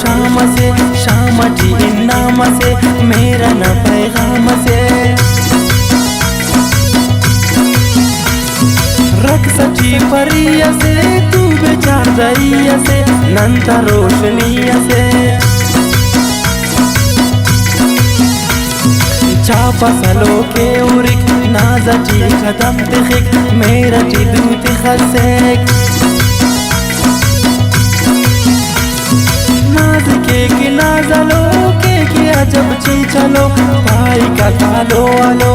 शाम से शाम टी इनाम से मेरा न पैगाम से रक्सची परिया से तू बेचार दरिया से नंता रोशनिया से चापा सलो के उरिक नाजची खदम तिखिक मेरा टी दूती खसेक नाज के की नाजलो के अजब ची चलो भाई का कालो आलो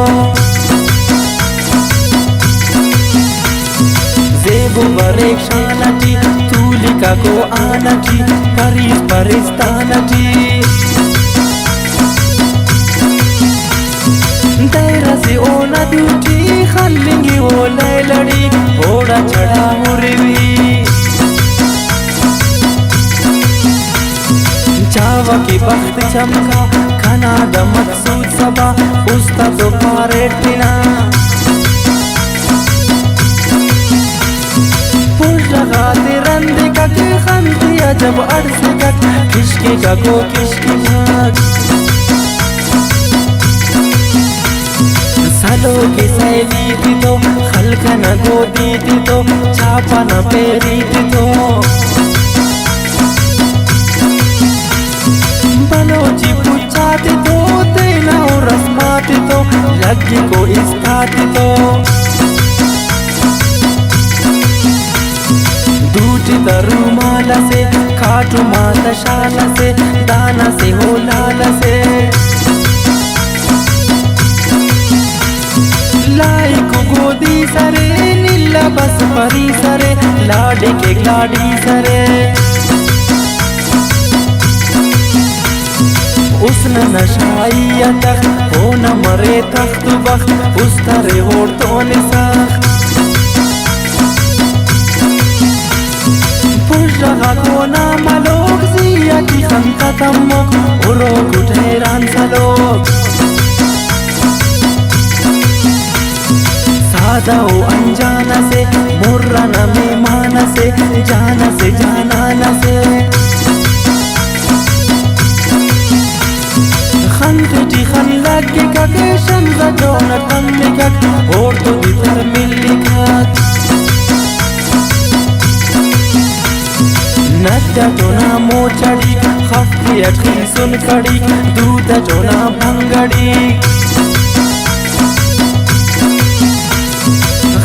जेबो बरेक शानटी तूलिका को आनटी करीब परिस्तानटी दायरा से ओना दूटी खल्लिंगी वो लड़ी घोड़ा चढ़ा मुरवी चावा की बख्त चमका खाना द मकसूद सबा उस्ता तो पारे टिना पुश लगाते रंदे का खंतिया जब अड़से का किशकी का को किशकी भाग सालो की सैली थी तो खलका न गोदी थी तो छापा न पेरी थी तो बलोची पुछाती तो देना और रस्माती तो लगी को इस्ताती तो दूटी दरुमाला से खाटू माता शाला से दाना से हो लाला से लाई को गोदी सरे नीला बस परी सरे लाडी के लाडी सरे उसने नशाई तक हो न मरे तख्त वक्त उस तरे हो तो निसाख पुश रहा को ना मलोक जिया की खंता तम्मुक उरो कुठेरान सलोक सादा हो अनजाना से मुर्रा न मेहमाना से जाना से जाना से खंती खन लगे कके शंजा जोना तम्मे कक और तो भीतर मिली खाक नद्दा जोना मोचड़ी खफ्ती अटकी सुन कड़ी दूधा जोना भंगड़ी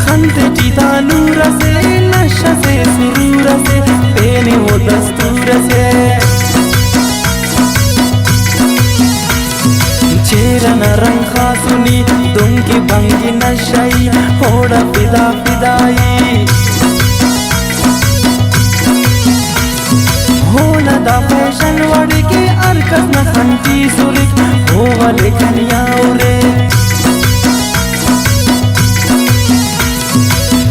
खंते जीता नूर से नशा से सुरूर से पेने हो दस्तूर से चेहरा न रंग खासुनी दुंगी भंगी नशाई होड़ा फिदा फिदाई होना दा फैशन वड़ी के अरकस न खंती सुलिक हो वाले खनिया उरे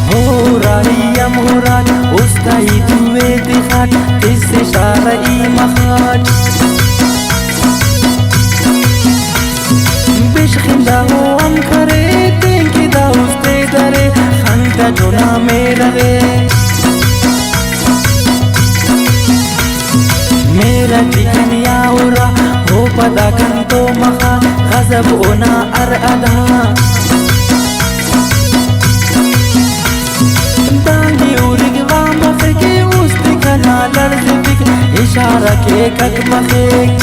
हो रारिया मोराज उस्ताई दुए दिखाट किससे शारई मखाट बिशखिंदा हो हम करे तेंकी दा उस्ते दरे खंता जोना मेरा रे मेरा चिकनिया उरा हो पदा कंतो मखा गजब ओना अर अदा दांगी उरिग वाम के उस्ते कना लर्ज बिक इशारा के कक मखेक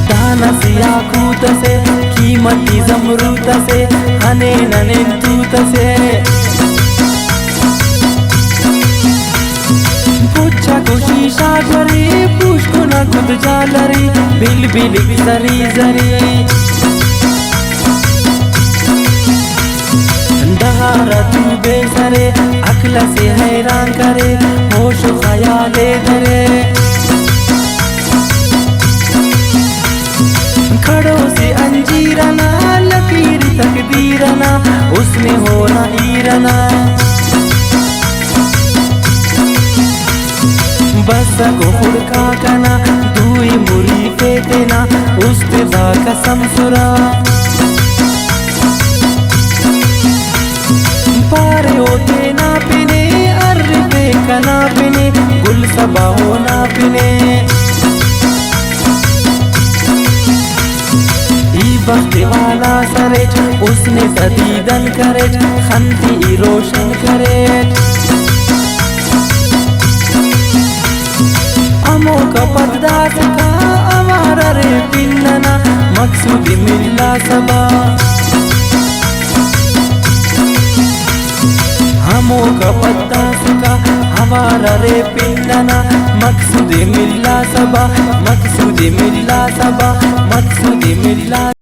दाना सिया कूत से कीमती जमरूत से हने नने तूत से पुच्छा को शीशा जरी पूछ को न खुद जालरी बिल बिल जरी जरी डहारा तू बेसरे अकला से हैरान करे होश ख्याले धरे खड़ो से अंजीरना लकीर तकदीरना उसमें होना ईरना बस को खुड़का कना दुई मुरी फेतना उस्ते दा कसम सुरा पारे होते ना पिने अर्रे पे कना पिने सबा होना पिने बख्ते वाला सरे उसने तदीदन करे खंती रोशन करे अमो का पद्दास का अवारा रे पिन्नना मकसूद मिल्ला सबा हमो का पद्दास का हमारा रे पिन्नना मकसूद मिल्ला सबा मकसूद मिल्ला सबा मकसूद मिल्ला